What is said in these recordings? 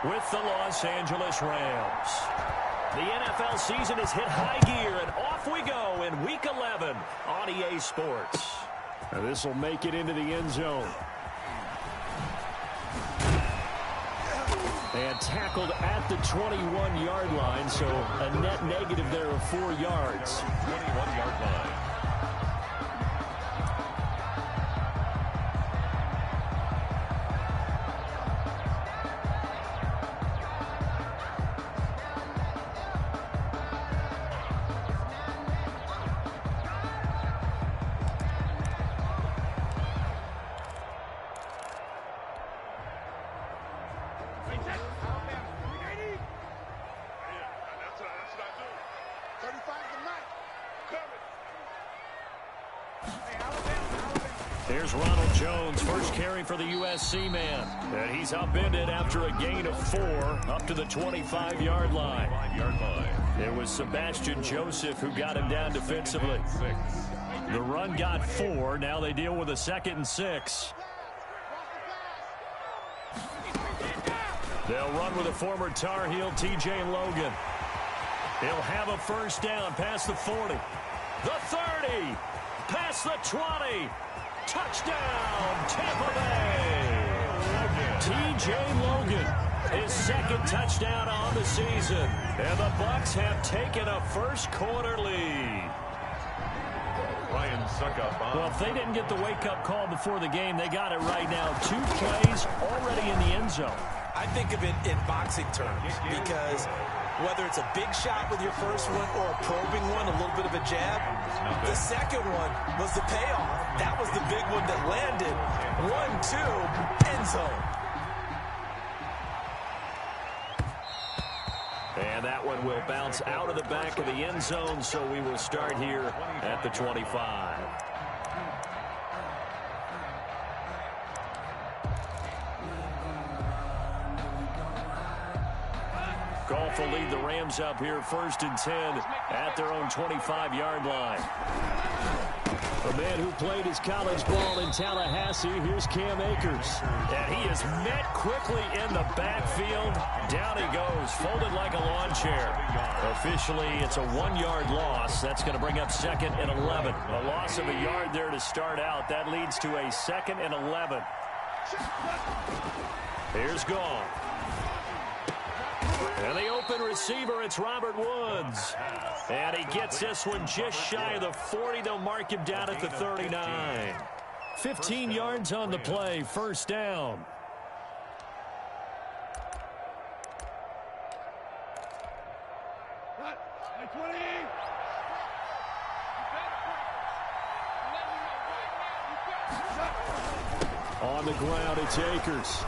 with the Los Angeles Rams. The NFL season has hit high gear, and off we go in Week 11 on EA Sports. And this will make it into the end zone. And tackled at the 21-yard line, so a net negative there of 4 yards. 21-yard line. Here's Ronald Jones, first carry for the USC man. And he's upended after a gain of 4 up to the 25-yard line. It was Sebastian Joseph who got him down defensively. The run got 4. Now they deal with a 2nd and 6. They'll run with a former Tar Heel, TJ Logan. He'll have a first down past the 40. The 30. Past the 20. Touchdown, Tampa Bay! T.J. Logan, his 2nd touchdown on the season. And the Bucs have taken a first-quarter lead. Well, if they didn't get the wake-up call before the game, they got it right now. 2 plays already in the end zone. I think of it in boxing terms because whether it's a big shot with your first one or a probing one, a little bit of a jab, the second one was the payoff. That was the big one that landed. 1-2, end zone. And that one will bounce out of the back of the end zone, so we will start here at the 25. Goff will lead the Rams up here 1st and 10 at their own 25-yard line. A man who played his college ball in Tallahassee, here's Cam Akers. And he is met quickly in the backfield. Down he goes, folded like a lawn chair. Officially, it's a 1-yard loss. That's going to bring up 2nd and 11. A loss of a yard there to start out. That leads to a 2nd and 11. Here's Goff. And the open receiver, it's Robert Woods. And he gets this one just shy of the 40. They'll mark him down at the 39. 15 yards on the play, first down. On the ground, it's Akers.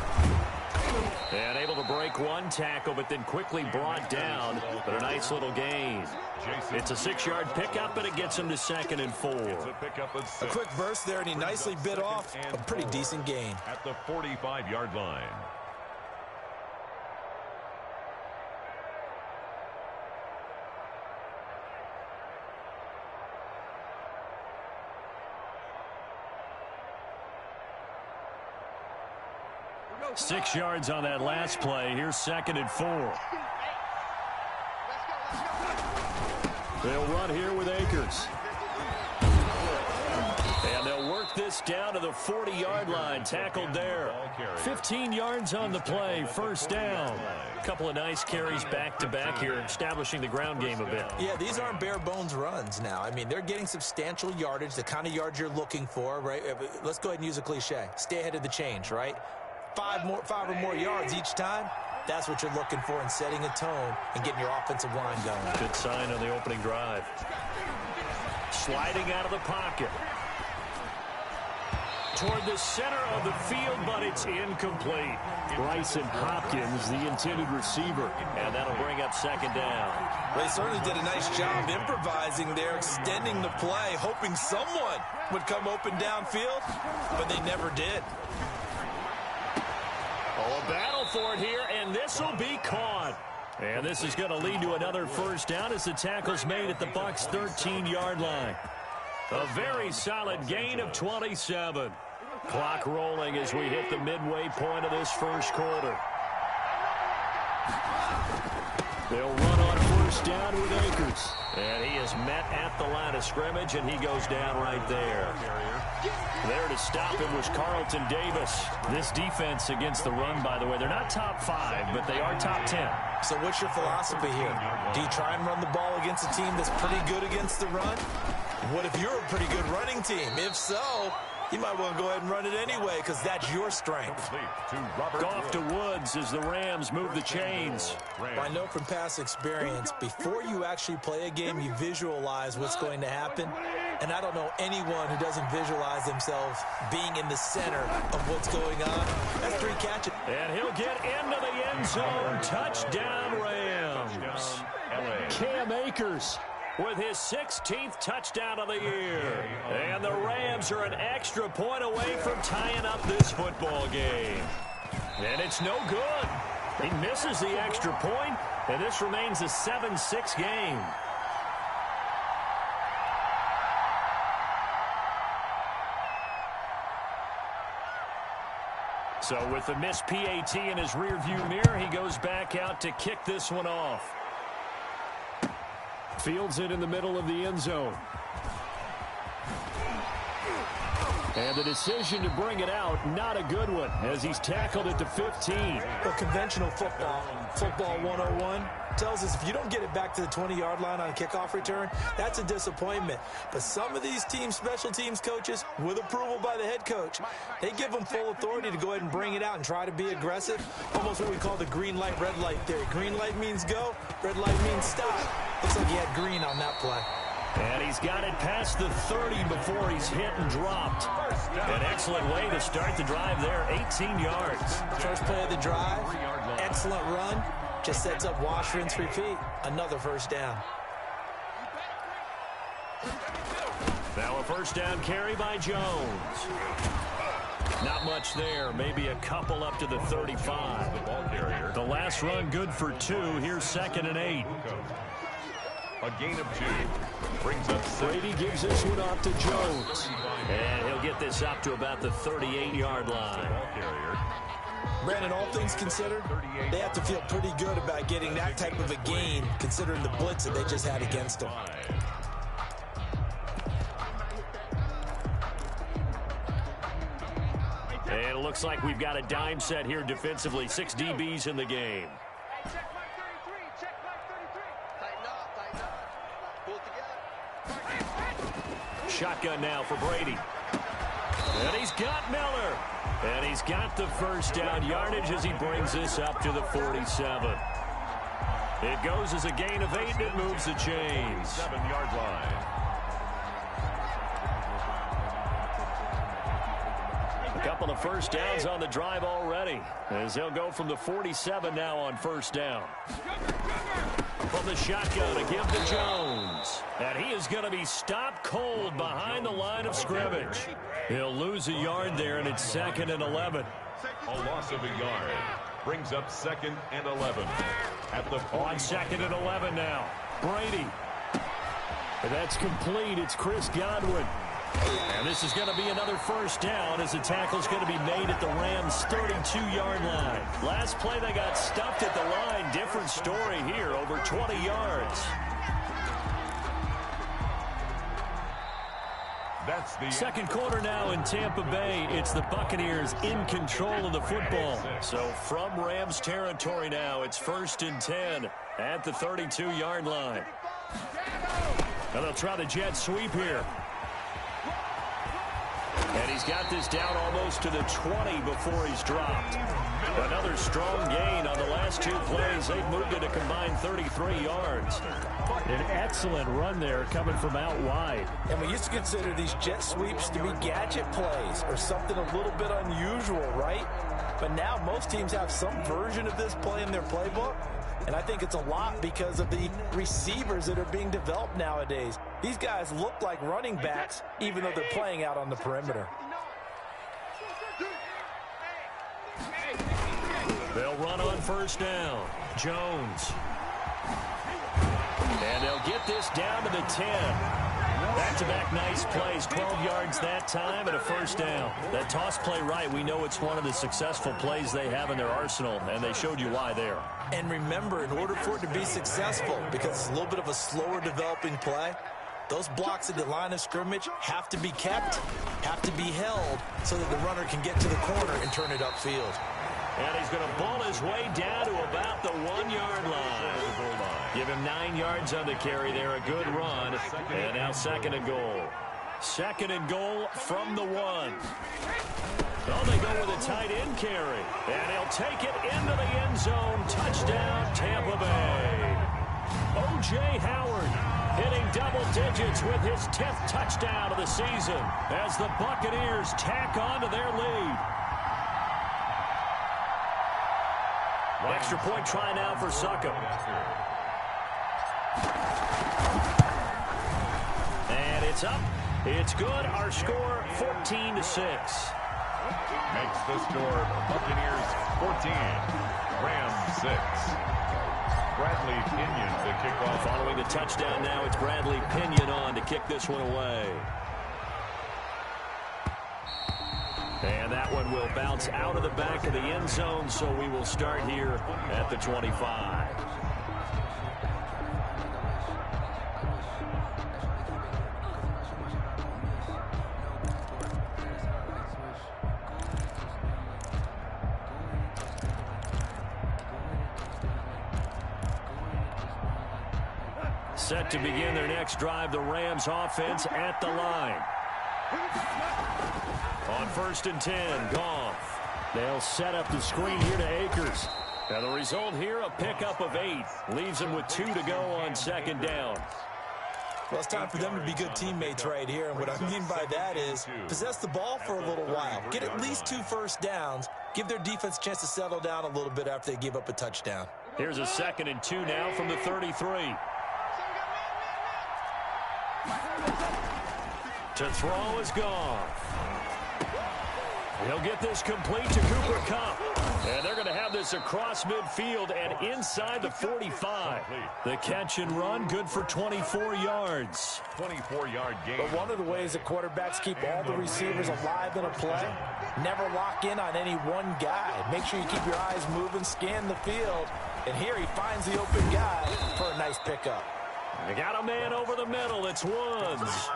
And able to break one tackle, but then quickly brought down. But a nice little gain. It's a 6-yard pickup, and it gets him to 2nd and 4. A quick burst there, and he nicely bit off a pretty decent gain. At the 45-yard line. Six yards on that last play. Here's 2nd and 4. They'll run here with Akers. And they'll work this down to the 40-yard line. Tackled there. 15 yards on the play. First down. A couple of nice carries back-to-back here, establishing the ground game a bit. Yeah, these aren't bare-bones runs now. I mean, they're getting substantial yardage, the kind of yards you're looking for, right? Let's go ahead and use a cliche. Stay ahead of the change, right? 5 or more yards each time, that's what you're looking for in setting a tone and getting your offensive line going. Good sign on the opening drive. Sliding out of the pocket. Toward the center of the field, but it's incomplete. Bryson Hopkins, the intended receiver, and that'll bring up 2nd down. They certainly did a nice job improvising there, extending the play, hoping someone would come open downfield, but they never did. Oh, a battle for it here, and this will be caught. And this is going to lead to another first down as the tackle's made at the Bucs' 13-yard line. A very solid gain of 27. Clock rolling as we hit the midway point of this first quarter. They'll run on first down with Akers. And he is met at the line of scrimmage, and he goes down right there. There to stop him was Carlton Davis. This defense against the run, by the way, they're not top 5, but they are top 10. So what's your philosophy here? Do you try and run the ball against a team that's pretty good against the run? What if you're a pretty good running team? If so, you might want to go ahead and run it anyway because that's your strength. Off to Woods as the Rams move the chains. Well, I know from past experience, before you actually play a game, you visualize what's going to happen. And I don't know anyone who doesn't visualize themselves being in the center of what's going on. That's 3 catches. And he'll get into the end zone. Touchdown, Rams. Cam Akers with his 16th touchdown of the year. And the Rams are an extra point away from tying up this football game. And it's no good. He misses the extra point, and this remains a 7-6 game. So with the missed PAT in his rearview mirror, he goes back out to kick this one off. Fields it in the middle of the end zone. And the decision to bring it out, not a good one, as he's tackled at the 15. Well, conventional football 101, tells us if you don't get it back to the 20-yard line on a kickoff return, that's a disappointment. But some of these teams, special teams coaches, with approval by the head coach, they give them full authority to go ahead and bring it out and try to be aggressive. Almost what we call the green light, red light theory. Green light means go, red light means stop. Looks like he had green on that play. And he's got it past the 30 before he's hit and dropped. An excellent way to start the drive there, 18 yards. First play of the drive, excellent run. Just sets up wash, rinse, repeat. Another first down. Now a first down carry by Jones. Not much there, maybe a couple up to the 35. The last run good for 2. Here's 2nd and 8. A gain of 2. Brings up Brady gives this one off to Jones. And he'll get this up to about the 38-yard line. Brandon, all things considered, they have to feel pretty good about getting that type of a gain, considering the blitz that they just had against them. And it looks like we've got a dime set here defensively. 6 DBs in the game. Shotgun now for Brady. And he's got Miller. And he's got the first down yardage as he brings this up to the 47. It goes as a gain of 8, and it moves the chains. 7-yard line. A couple of first downs on the drive already, as he'll go from the 47 now on first down. From the shotgun to give to Jones. And he is going to be stopped cold behind the line of scrimmage. He'll lose a yard there, and it's 2nd and 11. A loss of a yard. Brings up 2nd and 11. At the On 2nd and 11 now. Brady. And that's complete. It's Chris Godwin. And this is going to be another first down as the tackle's going to be made at the Rams' 32-yard line. Last play they got stuffed at the line. Different story here, over 20 yards. That's the second quarter now in Tampa Bay. It's the Buccaneers in control of the football. So from Rams territory now, it's 1st and 10 at the 32-yard line. And they'll try the jet sweep here. And he's got this down almost to the 20 before he's dropped. Another strong gain on the last 2 plays. They've moved it a combined 33 yards. An excellent run there coming from out wide. And we used to consider these jet sweeps to be gadget plays or something a little bit unusual, right? But now most teams have some version of this play in their playbook. And I think it's a lot because of the receivers that are being developed nowadays. These guys look like running backs, even though they're playing out on the perimeter. They'll run on first down. Jones. And they'll get this down to the 10. Back-to-back nice plays, 12 yards that time and a first down. That toss play right, we know it's one of the successful plays they have in their arsenal, and they showed you why there. And remember, in order for it to be successful, because it's a little bit of a slower developing play, those blocks at the line of scrimmage have to be kept, have to be held, so that the runner can get to the corner and turn it upfield. And he's going to ball his way down to about the 1-yard line. Give him 9 yards on the carry there, a good run. And now second and goal. Second and goal from the 1. Oh, they go with a tight end carry. And he'll take it into the end zone. Touchdown, Tampa Bay. O.J. Howard hitting double digits with his 10th touchdown of the season as the Buccaneers tack on to their lead. Extra point try now for Succop. And it's up. It's good. Our score 14-6. Makes the score Buccaneers 14, Rams 6. Bradley Pinion to kick off. Following the touchdown now, it's Bradley Pinion on to kick this one away. And that one will bounce out of the back of the end zone, so we will start here at the 25. Set to begin their next drive, the Rams offense at the line. On 1st and 10, Goff. They'll set up the screen here to Akers. And the result here, a pickup of 8. Leaves them with 2 to go on second down. Well, it's time for them to be good teammates right here. And what I mean by that is possess the ball for a little while. Get at least 2 first downs. Give their defense a chance to settle down a little bit after they give up a touchdown. Here's a 2nd and 2 now from the 33. To throw is Goff. He'll get this complete to Cooper Kupp. And they're going to have this across midfield and inside the 45. The catch and run, good for 24 yards. 24-yard gain. But one of the ways that quarterbacks keep all the receivers alive in a play, never lock in on any one guy. Make sure you keep your eyes moving, scan the field. And here he finds the open guy for a nice pickup. They got a man over the middle. It's Woods.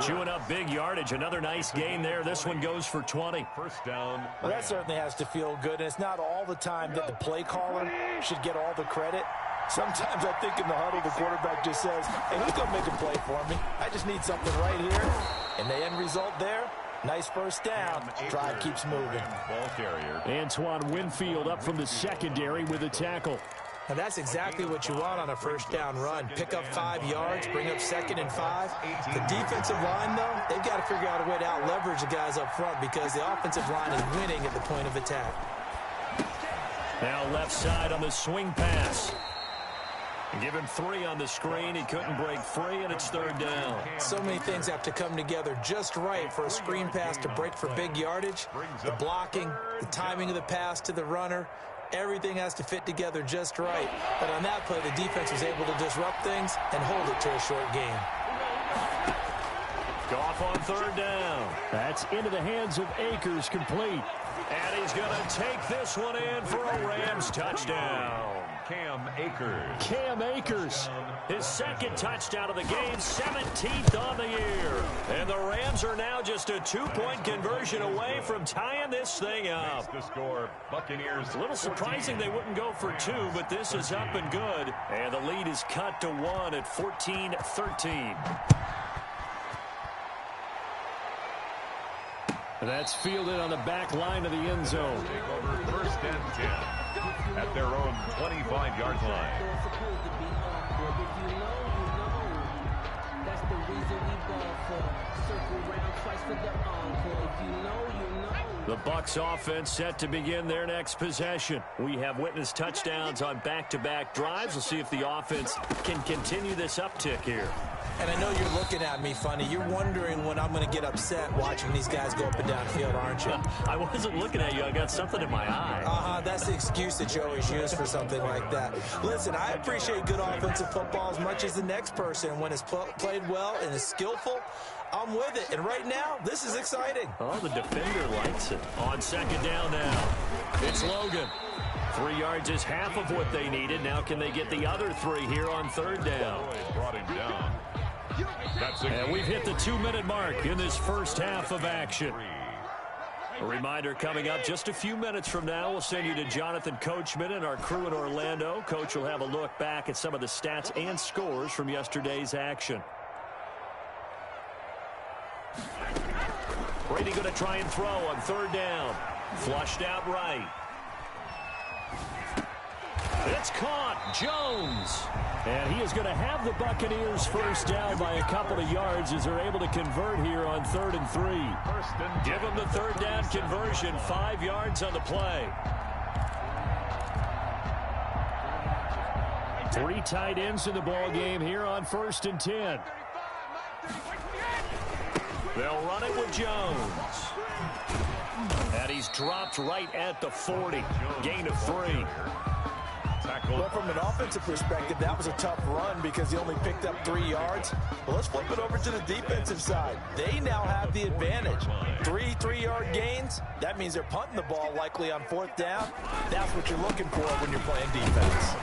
Chewing up big yardage. Another nice gain there. This one goes for 20. First down. Well, that certainly has to feel good. And it's not all the time that the play caller should get all the credit. Sometimes I think in the huddle, the quarterback just says, hey, who's going to make a play for me? I just need something right here. And the end result there, nice first down. Drive keeps moving. Ball carrier. Antoine Winfield up from the secondary with a tackle. And that's exactly what you want on a first down run. Pick up 5 yards, bring up 2nd and 5. The defensive line, though, they've got to figure out a way to out-leverage the guys up front because the offensive line is winning at the point of attack. Now left side on the swing pass. Give him 3 on the screen. He couldn't break free, and it's 3rd down. So many things have to come together just right for a screen pass to break for big yardage. The blocking, the timing of the pass to the runner. Everything has to fit together just right. But on that play, the defense was able to disrupt things and hold it to a short game. Goff on 3rd down. That's into the hands of Akers, complete. And he's going to take this one in for a Rams touchdown. Cam Akers. Cam Akers, his 2nd touchdown of the game, 17th on the year. And the Rams are now just a 2-point conversion away from tying this thing up. The score, Buccaneers. A little surprising they wouldn't go for 2, but this is up and good. And the lead is cut to 1 at 14-13. That's fielded on the back line of the end zone. Take over 1st and 10 at their own 25-yard line. The Bucs offense set to begin their next possession. We have witnessed touchdowns on back-to-back drives. We'll see if the offense can continue this uptick here. And I know you're looking at me funny. You're wondering when I'm going to get upset watching these guys go up and down field, aren't you? I wasn't looking at you. I got something in my eye. That's the excuse that you always use for something like that. Listen, I appreciate good offensive football as much as the next person when his play played well and is skillful, I'm with it. And right now, this is exciting. Oh, the defender likes it. On second down now, it's Logan. 3 yards is half of what they needed. Now can they get the other 3 here on third down? Brought him down. And we've hit the 2-minute mark in this first half of action. A reminder coming up just a few minutes from now. We'll send you to Jonathan Coachman and our crew in Orlando. Coach will have a look back at some of the stats and scores from yesterday's action. Brady going to try and throw on third down. Flushed out right. It's caught. Jones. And he is going to have the Buccaneers first down by a couple of yards as they're able to convert here on 3rd and 3. Give them the third down conversion. 5 yards on the play. 3 tight ends in the ball game here on 1st and 10. They'll run it with Jones. And he's dropped right at the 40. Gain of 3. Well, from an offensive perspective, that was a tough run because he only picked up 3 yards. Well, let's flip it over to the defensive side. They now have the advantage. 3 3-yard gains. That means they're punting the ball likely on 4th down. That's what you're looking for when you're playing defense.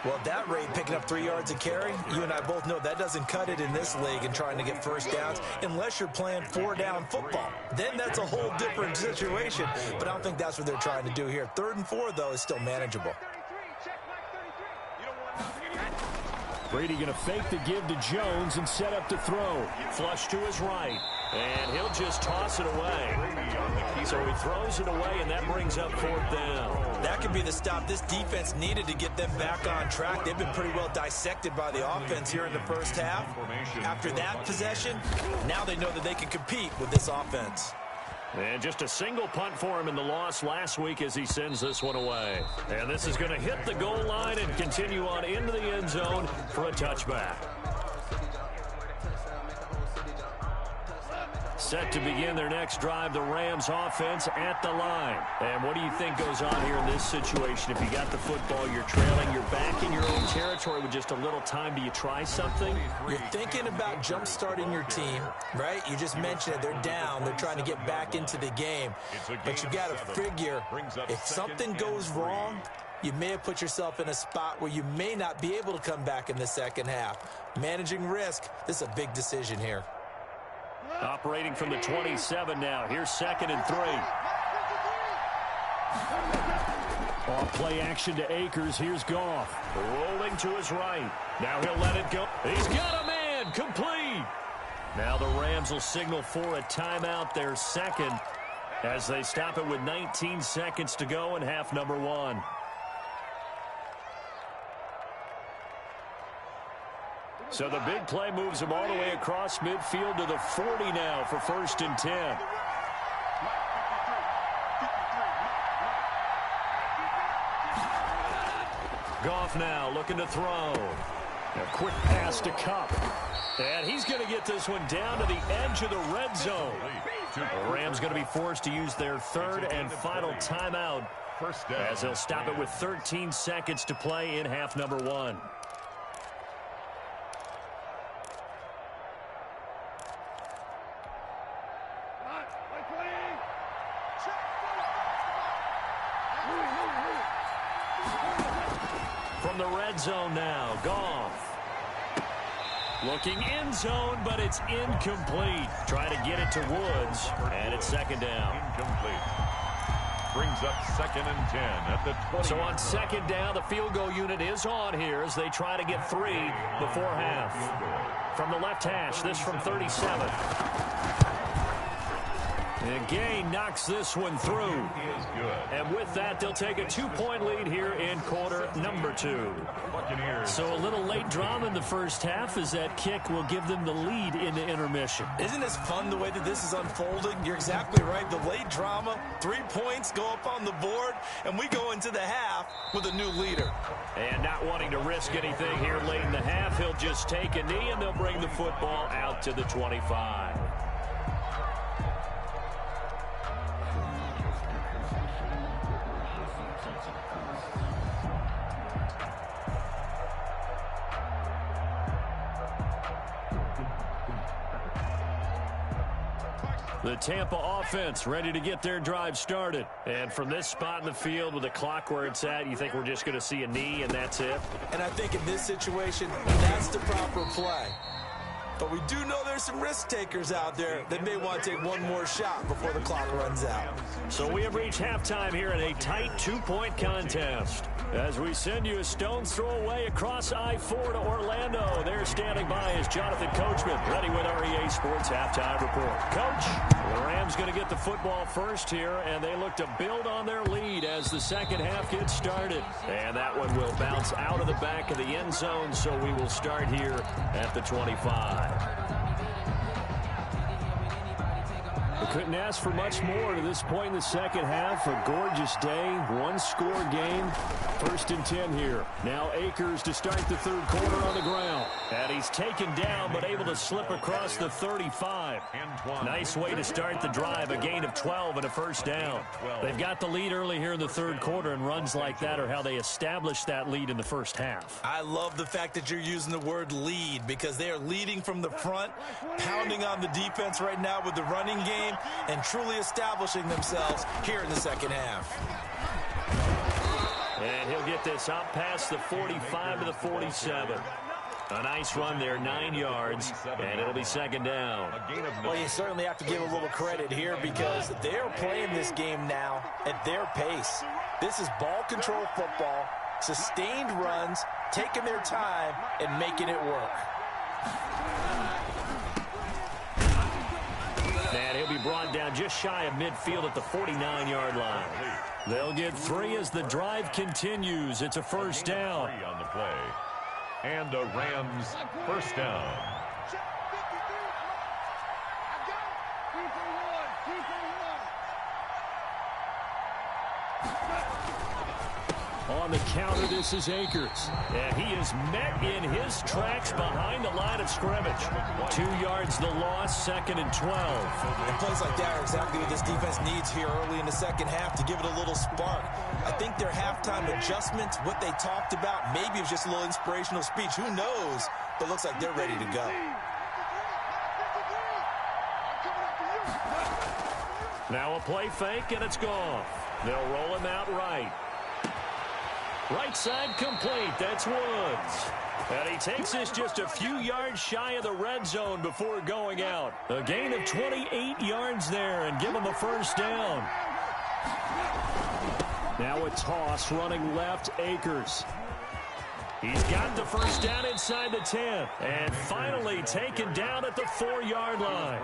Well, at that rate, picking up 3 yards a carry, you and I both know that doesn't cut it in this league and trying to get first downs unless you're playing 4-down football. Then that's a whole different situation, but I don't think that's what they're trying to do here. 3rd and 4, though, is still manageable. Brady going to fake the give to Jones and set up to throw. Flush to his right. And he'll just toss it away. So he throws it away, and that brings up 4th down. That could be the stop this defense needed to get them back on track. They've been pretty well dissected by the offense here in the first half. After that possession, now they know that they can compete with this offense. And just a single punt for him in the loss last week as he sends this one away. And this is going to hit the goal line and continue on into the end zone for a touchback. Set to begin their next drive, the Rams offense at the line. And what do you think goes on here in this situation? If you got the football, you're trailing, you're back in your own territory with just a little time. Do you try something? You're thinking about jump-starting your team, right? You just mentioned it. They're down. They're trying to get back into the game. But you got to figure, if something goes wrong, you may have put yourself in a spot where you may not be able to come back in the second half. Managing risk, this is a big decision here. Operating from the 27 now. Here's 2nd and 3. Off play action to Akers. Here's Goff. Rolling to his right. Now he'll let it go. He's got a man. Complete. Now the Rams will signal for a timeout, their 2nd, as they stop it with 19 seconds to go in half number 1. So the big play moves them all the way across midfield to the 40 now for 1st and 10. Goff now looking to throw. A quick pass to Kupp. And he's going to get this one down to the edge of the red zone. The Rams going to be forced to use their 3rd and final timeout as they'll stop it with 13 seconds to play in half number 1. From the red zone now, Goff. Looking end zone, but it's incomplete. Try to get it to Woods, and it's 2nd down. Incomplete. Brings up 2nd and 10 at the 20. So on 2nd down, the field goal unit is on here as they try to get 3 before half. From the left hash, this from 37. And Gain knocks this one through. And with that, they'll take a 2-point lead here in quarter number 2. So a little late drama in the first half as that kick will give them the lead into intermission. Isn't this fun the way that this is unfolding? You're exactly right. The late drama, 3 points go up on the board, and we go into the half with a new leader. And not wanting to risk anything here late in the half, he'll just take a knee, and they'll bring the football out to the 25. The Tampa offense ready to get their drive started. And from this spot in the field with the clock where it's at, you think we're just going to see a knee and that's it? And I think in this situation, that's the proper play. But we do know there's some risk takers out there that may want to take one more shot before the clock runs out. So we have reached halftime here in a tight 2-point contest. As we send you a stone's throw away across I-4 to Orlando. There standing by is Jonathan Coachman, ready with our EA Sports Halftime Report. Coach, the Rams going to get the football first here, and they look to build on their lead as the second half gets started. And that one will bounce out of the back of the end zone, so we will start here at the 25. We couldn't ask for much more to this point in the second half. A gorgeous day, one-score game. 1st and 10 here. Now Akers to start the third quarter on the ground. And he's taken down but able to slip across the 35. Nice way to start the drive. A gain of 12 and a first down. They've got the lead early here in the third quarter, and runs like that are how they establish that lead in the first half. I love the fact that you're using the word lead because they are leading from the front, pounding on the defense right now with the running game, and truly establishing themselves here in the second half. And he'll get this up past the 45 to the 47. A nice run there, 9 yards, and it'll be second down. Well, you certainly have to give a little credit here because they're playing this game now at their pace. This is ball control football, sustained runs, taking their time, and making it work. And he'll be brought down just shy of midfield at the 49-yard line. They'll get 3 as the drive continues. It's a first down. On the play. And a Rams first down. On the counter, this is Akers. And he is met in his tracks behind the line of scrimmage. 2 yards the loss, 2nd and 12. And plays like that are exactly what this defense needs here early in the second half to give it a little spark. I think their halftime adjustments, what they talked about, maybe it was just a little inspirational speech. Who knows? But it looks like they're ready to go. Now a play fake, and it's gone. They'll roll him out right. Right side complete. That's Woods. And he takes this just a few yards shy of the red zone before going out. A gain of 28 yards there and give him a first down. Now a toss running left, Akers. He's got the first down inside the 10. And finally taken down at the 4-yard line.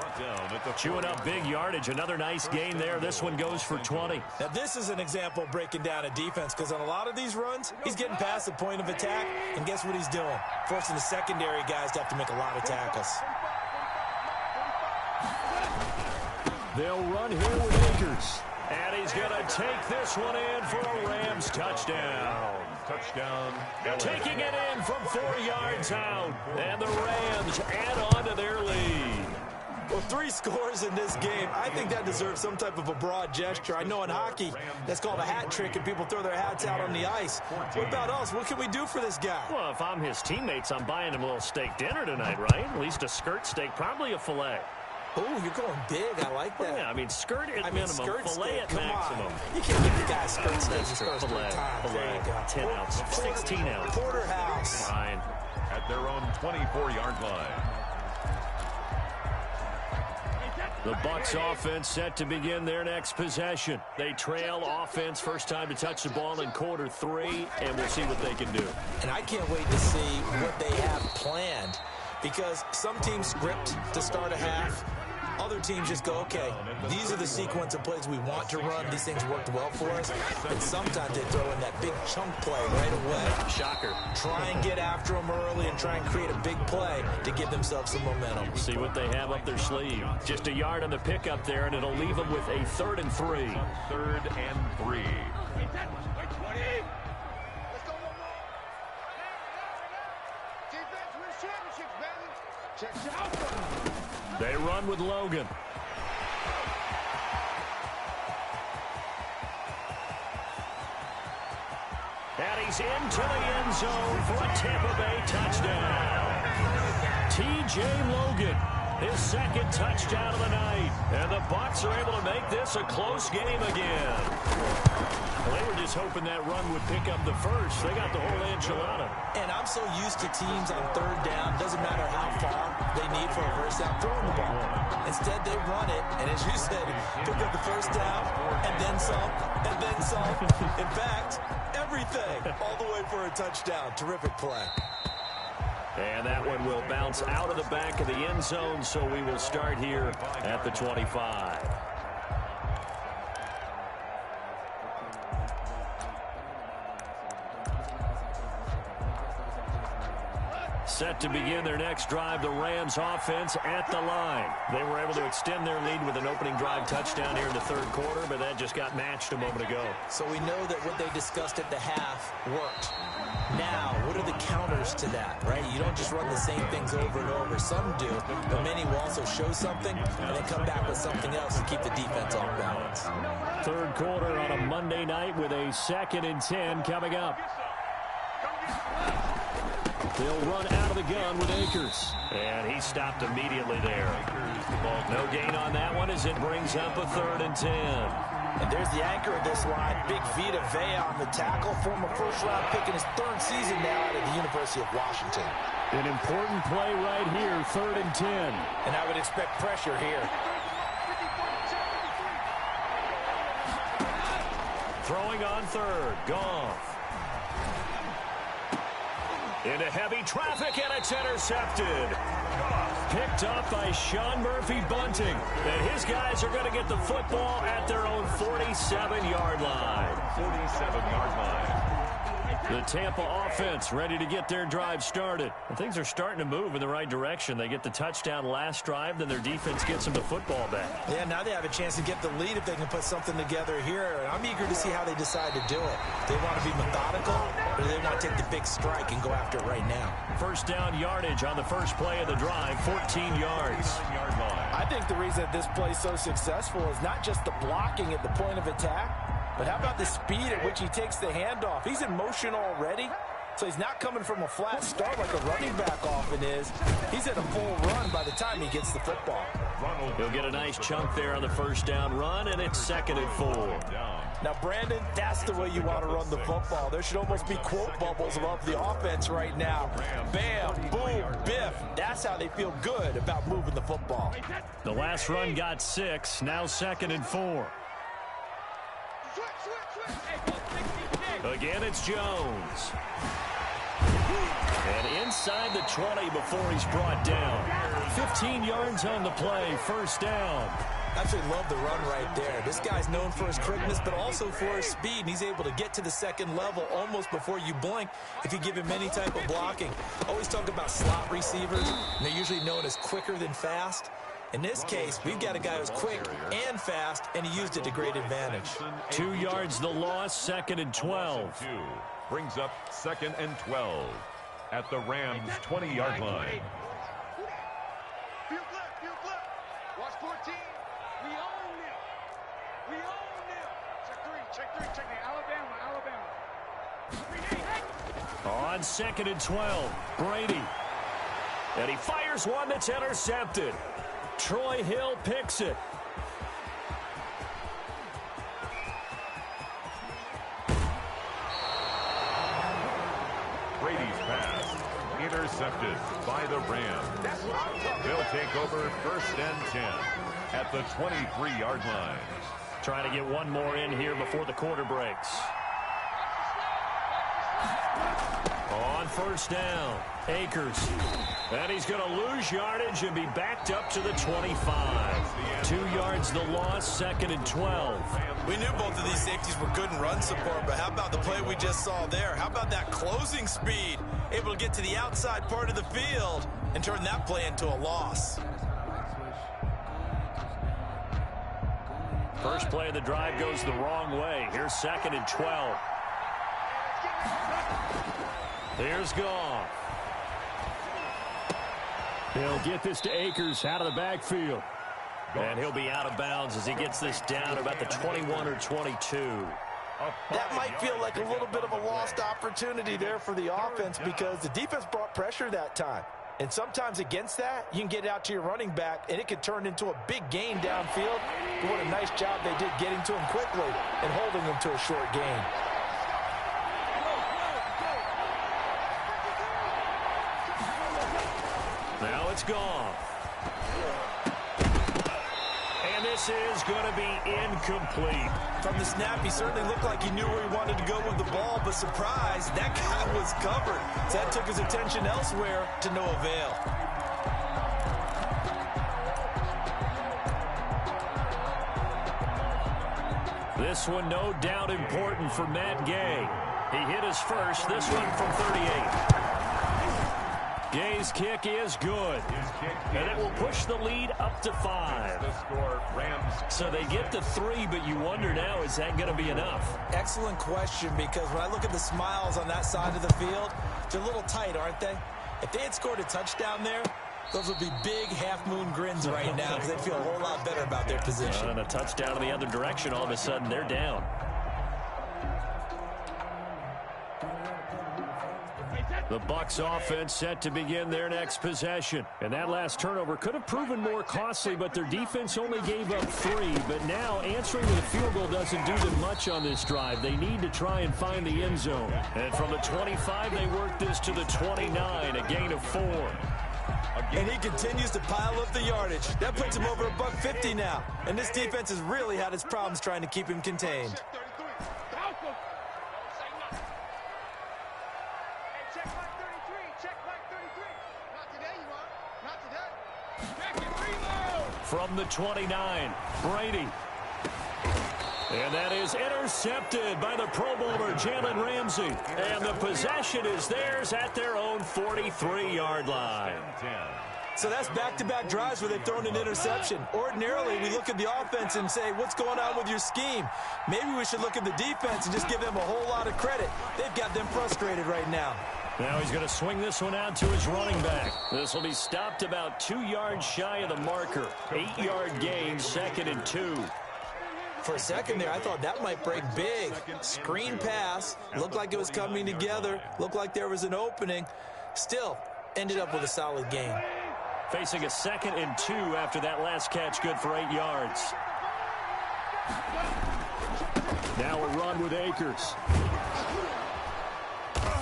Chewing up big yardage. Another nice gain there. This one goes for 20. Now, this is an example of breaking down a defense because on a lot of these runs, he's getting past the point of attack. And guess what he's doing? Forcing the secondary guys to have to make a lot of tackles. They'll run here with Akers. And he's going to take this one in for a Rams touchdown. Touchdown. Taking it in from 4 yards out. And the Rams add on to their lead. Well, 3 scores in this game. I think that deserves some type of a broad gesture. I know in hockey, that's called a hat trick, and people throw their hats out on the ice. What about us? What can we do for this guy? Well, if I'm his teammates, I'm buying him a little steak dinner tonight, right? At least a skirt steak, probably a filet. Oh, you're going big. I like that. Well, yeah, I mean, skirt at minimum, skirt filet steak. at Come maximum. On. You can't give the guy skirt steak. That's true. Filet. 10 ounce, 16 ounce. Porterhouse. Fine. At their own 24-yard line. The Bucs offense set to begin their next possession. They trail offense, first time to touch the ball in quarter 3, and we'll see what they can do. And I can't wait to see what they have planned because some teams script to start a half. Other teams just go, okay, these are the sequence of plays we want to run. These things worked well for us. And sometimes they throw in that big chunk play right away. Shocker. Try and get after them early and try and create a big play to give themselves some momentum. See what they have up their sleeve. Just a yard on the pickup there, and it'll leave them with a 3rd and 3. 3rd and 3. They run with Logan. And he's into the end zone for a Tampa Bay touchdown. T.J. Logan. his second touchdown of the night. And the Bucs are able to make this a close game again. Well, they were just hoping that run would pick up the first. They got the whole enchilada. And I'm so used to teams on third down, doesn't matter how far they need for a first down, throwing the ball. Instead, they run it, and as you said, pick up the first down, and then some, and then some. In fact, everything, all the way for a touchdown. Terrific play. And that one will bounce out of the back of the end zone, so we will start here at the 25. Set to begin their next drive, the Rams offense at the line. They were able to extend their lead with an opening drive touchdown here in the third quarter, but that just got matched a moment ago. So we know that what they discussed at the half worked. Now, what are the counters to that, right? You don't just run the same things over and over. Some do, but many will also show something and then come back with something else to keep the defense off balance. Third quarter on a Monday night with a 2nd and 10 coming up. They'll run out of the gun with Akers. And he stopped immediately there. No gain on that one as it brings up a 3rd and 10. And there's the anchor of this line, Big Vita Vea on the tackle, former first-round pick in his 3rd season now out of the University of Washington. An important play right here, 3rd and 10. And I would expect pressure here. Throwing on 3rd, Goff. Into heavy traffic, and it's intercepted. Picked up by Sean Murphy-Bunting. And his guys are going to get the football at their own 47-yard line. 47-yard line. The Tampa offense ready to get their drive started. And things are starting to move in the right direction. They get the touchdown last drive, then their defense gets them the football back. Yeah, now they have a chance to get the lead if they can put something together here. And I'm eager to see how they decide to do it. They want to be methodical, or they want to take the big strike and go after it right now. First down yardage on the first play of the drive, 14 yards. I think the reason that this play is so successful is not just the blocking at the point of attack, but how about the speed at which he takes the handoff? He's in motion already, so he's not coming from a flat start like a running back often is. He's at a full run by the time he gets the football. He'll get a nice chunk there on the first down run, and it's 2nd and 4. Now, Brandon, that's the way you want to run the football. There should almost be quote bubbles above the offense right now. Bam, boom, biff. That's how they feel good about moving the football. The last run got 6, now 2nd and 4. Again, it's Jones. And inside the 20 before he's brought down. 15 yards on the play, first down. Absolutely love the run right there. This guy's known for his quickness, but also for his speed. And he's able to get to the second level almost before you blink if you give him any type of blocking. Always talk about slot receivers, and they're usually known as quicker than fast. In this case, we've got a guy who's quick and fast, and he used it to great advantage. 2 yards the loss, 2nd and 12. Brings up 2nd and 12 at the Rams' 20-yard line. Watch 14. We own them. We own them. Check three. Alabama. On 2nd and 12, Brady. And he fires one that's intercepted. Troy Hill picks it. Brady's pass intercepted by the Rams. They'll take over 1st and 10 at the 23-yard line. Trying to get one more in here before the quarter breaks. On first down, Akers. And he's going to lose yardage and be backed up to the 25. 2 yards the loss, 2nd and 12. We knew both of these safeties were good in run support, but how about the play we just saw there? How about that closing speed? Able to get to the outside part of the field and turn that play into a loss. First play of the drive goes the wrong way. Here's 2nd and 12. Here's Goff. He'll get this to Akers out of the backfield. And he'll be out of bounds as he gets this down about the 21 or 22. That might feel like a little bit of a lost opportunity there for the offense because the defense brought pressure that time. And sometimes against that, you can get out to your running back, and it can turn into a big gain downfield. But what a nice job they did getting to him quickly and holding him to a short gain. Now it's gone. And this is going to be incomplete. From the snap, he certainly looked like he knew where he wanted to go with the ball, but surprise, that guy was covered. So that took his attention elsewhere to no avail. This one no doubt important for Matt Gay. He hit his first, this one from 38. Gay's kick is good, and it will push the lead up to 5. So they get to 3, but you wonder now, is that going to be enough? Excellent question, because when I look at the smiles on that side of the field, they're a little tight, aren't they? If they had scored a touchdown there, those would be big half-moon grins right now because they'd feel a whole lot better about their position. And a touchdown in the other direction, all of a sudden they're down. The Bucs offense set to begin their next possession. And that last turnover could have proven more costly, but their defense only gave up 3. But now answering with a field goal doesn't do them much on this drive. They need to try and find the end zone. And from the 25, they work this to the 29, a gain of 4. And he continues to pile up the yardage. That puts him over $150 now. And this defense has really had its problems trying to keep him contained. From the 29, Brady. And that is intercepted by the Pro Bowler, Jalen Ramsey. And the possession is theirs at their own 43-yard line. So that's back-to-back drives where they've thrown an interception. Ordinarily, we look at the offense and say, what's going on with your scheme? Maybe we should look at the defense and just give them a whole lot of credit. They've got them frustrated right now. Now he's going to swing this one out to his running back. This will be stopped about 2 yards shy of the marker. 8-yard gain, 2nd and 2. For a second there, I thought that might break big. Screen pass. Looked like it was coming together. Looked like there was an opening. Still, ended up with a solid gain. Facing a 2nd and 2 after that last catch, good for 8 yards. Now a run with Akers.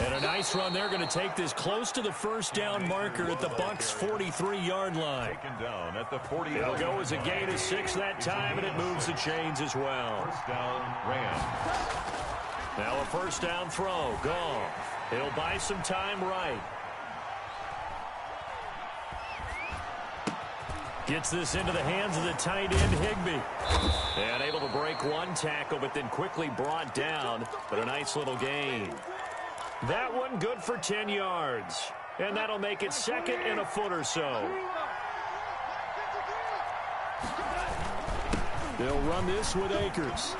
And a nice run. They're going to take this close to the first down marker at the Bucs' 43-yard line. Down at the 40. It'll go as a gain of 6 that time, and it moves the chains as well. First down, Rams. Now a first down throw. Gone. He'll buy some time right. Gets this into the hands of the tight end, Higbee. And able to break one tackle, but then quickly brought down. But a nice little gain. That one good for 10 yards. And that'll make it 2nd and a foot or so. They'll run this with Akers.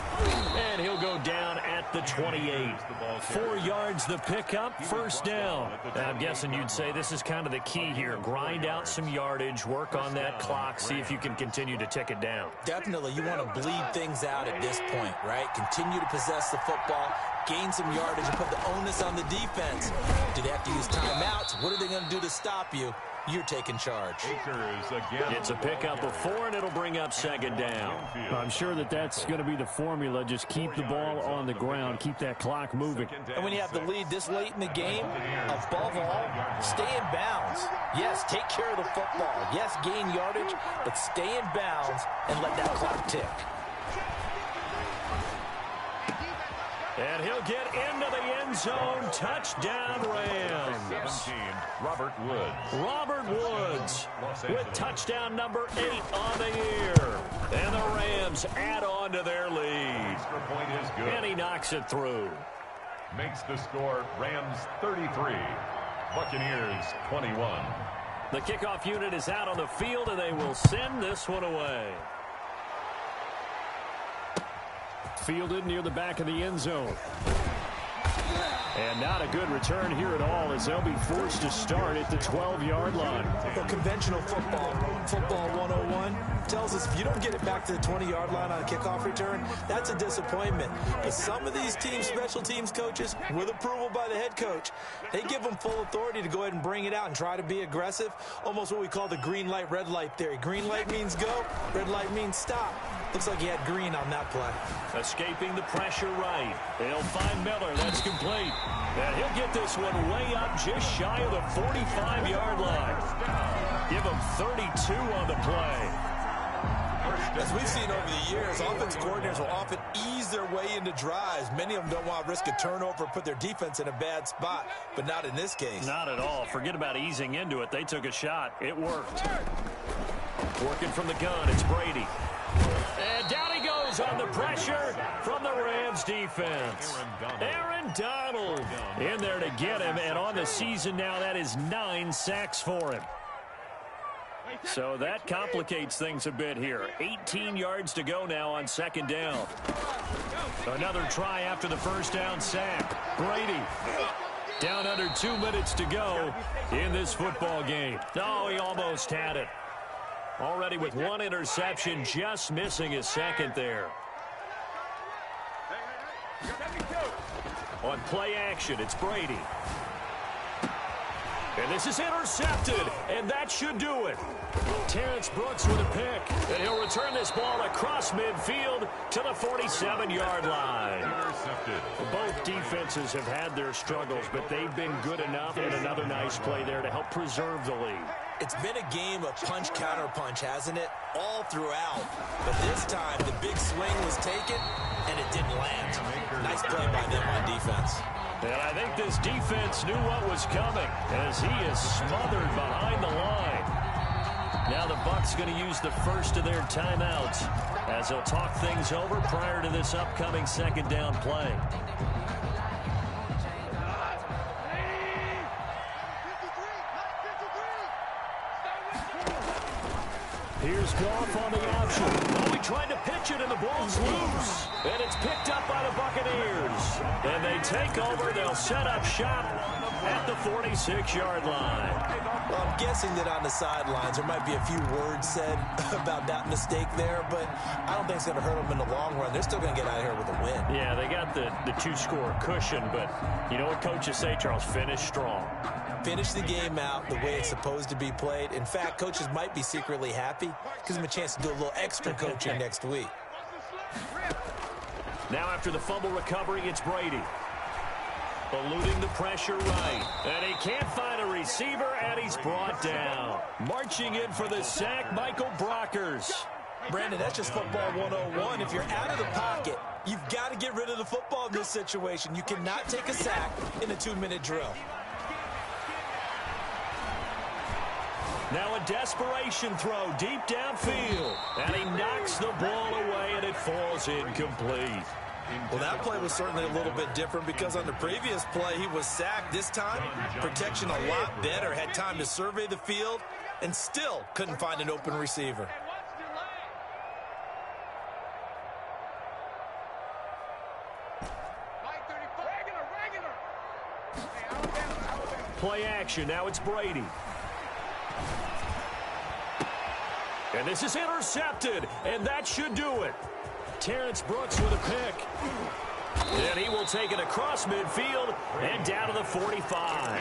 And he'll go down at the 28. 4 yards the pickup, first down. I'm guessing you'd say this is kind of the key here. Grind out some yardage, work on that clock, see if you can continue to tick it down. Definitely, you want to bleed things out at this point, right? Continue to possess the football, gain some yardage, and put the onus on the defense. Do they have to use timeouts? What are they going to do to stop you? You're taking charge. It's a pickup of 4, and it'll bring up 2nd down. I'm sure that's going to be the formula. Just keep the ball on the ground. Keep that clock moving. And when you have the lead this late in the game, above all, stay in bounds. Yes, take care of the football. Yes, gain yardage, but stay in bounds and let that clock tick. And he'll get into the end zone. Touchdown, Rams. 17, Robert Woods. Robert Woods with touchdown number 8 on the year. And the Rams add on to their lead. Extra point is good. And he knocks it through. Makes the score Rams 33, Buccaneers 21. The kickoff unit is out on the field, and they will send this one away. Fielded near the back of the end zone. And not a good return here at all, as they'll be forced to start at the 12-yard line. Well, conventional football 101, tells us if you don't get it back to the 20-yard line on a kickoff return, that's a disappointment. But some of these teams, special teams coaches, with approval by the head coach, they give them full authority to go ahead and bring it out and try to be aggressive, almost what we call the green light, red light theory. Green light means go, red light means stop. Looks like he had green on that play. Escaping the pressure right. They'll find Miller. That's complete. And he'll get this one way up just shy of the 45-yard line. Give him 32 on the play. As we've seen over the years, offensive coordinators will often ease their way into drives. Many of them don't want to risk a turnover or put their defense in a bad spot, but not in this case. Not at all. Forget about easing into it. They took a shot. It worked. Working from the gun, it's Brady. And down he goes on the pressure from the Rams defense. Aaron Donald in there to get him, and on the season now, that is 9 sacks for him. So that complicates things a bit here. 18 yards to go now on second down. Another try after the first down sack. Brady down under 2 minutes to go in this football game. Oh, he almost had it. Already with one interception, just missing his second there. On play action, it's Brady. And this is intercepted, and that should do it. Terrence Brooks with a pick, and he'll return this ball across midfield to the 47-yard line. Intercepted. Both defenses have had their struggles, but they've been good enough, and another nice play there to help preserve the lead. It's been a game of punch-counter-punch, hasn't it? All throughout. But this time, the big swing was taken, and it didn't land. Nice play by them on defense. And I think this defense knew what was coming as he is smothered behind the line. Now the Bucs going to use the first of their timeouts as they'll talk things over prior to this upcoming second down play. Here's Goff on the option. Oh, he tried to pitch it, and the ball's loose. And it's picked up by the Buccaneers. And they take over. They'll set up shop at the 46-yard line. Well, I'm guessing that on the sidelines there might be a few words said about that mistake there, but I don't think it's going to hurt them in the long run. They're still going to get out of here with a win. Yeah, they got the two-score cushion, but you know what coaches say, Charles? Finish strong. Finish the game out the way it's supposed to be played. In fact, coaches might be secretly happy. Gives them a chance to do a little extra coaching next week. Now after the fumble recovery, it's Brady. Eluding the pressure right. And he can't find a receiver, and he's brought down. Marching in for the sack, Michael Brockers. Brandon, that's just football 101. If you're out of the pocket, you've got to get rid of the football in this situation. You cannot take a sack in a 2-minute drill. Now a desperation throw deep downfield. And he knocks the ball away, and it falls incomplete. Well, that play was certainly a little bit different because on the previous play, he was sacked. This time, protection a lot better. Had time to survey the field and still couldn't find an open receiver. Play action. Now it's Brady. And this is intercepted, and that should do it. Terrence Brooks with a pick. And he will take it across midfield and down to the 45.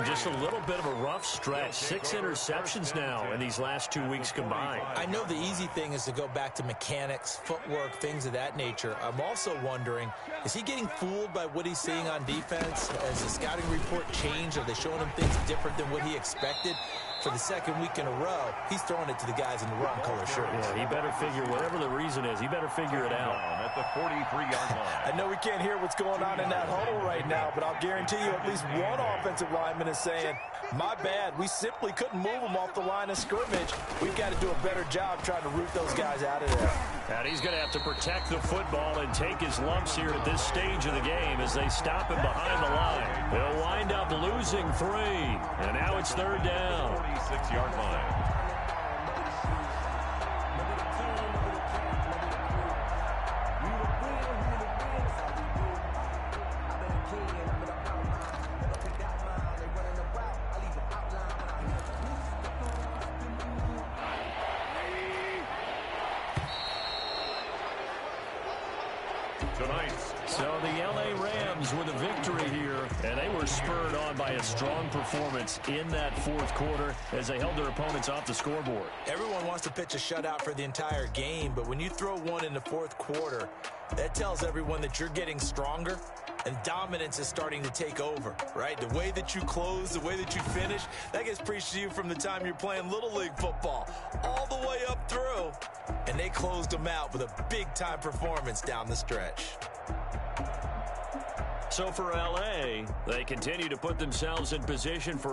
Just a little bit of a rough stretch. 6 interceptions now in these last 2 weeks combined. I know the easy thing is to go back to mechanics, footwork, things of that nature. I'm also wondering, is he getting fooled by what he's seeing on defense? Has the scouting report changed? Are they showing him things different than what he expected? For the second week in a row, he's throwing it to the guys in the wrong color shirts. Yeah, he better figure, whatever the reason is, he better figure it out. At the 43-yard line. I know we can't hear what's going on in that huddle right now, but I'll guarantee you at least one offensive lineman is saying, my bad, we simply couldn't move them off the line of scrimmage. We've got to do a better job trying to root those guys out of there. And he's going to have to protect the football and take his lumps here at this stage of the game as they stop him behind the line. They'll wind up losing 3, and now it's third down. 46-yard line. tonight. So the L.A. Rams with a victory here, and they were spurred on by a strong performance in that fourth quarter as they held their opponents off the scoreboard. Everyone wants to pitch a shutout for the entire game, but when you throw one in the fourth quarter, that tells everyone that you're getting stronger and dominance is starting to take over, right? The way that you close, the way that you finish, that gets preached to you from the time you're playing Little League football all the way up through. And they closed them out with a big-time performance down the stretch. So for L.A., they continue to put themselves in position for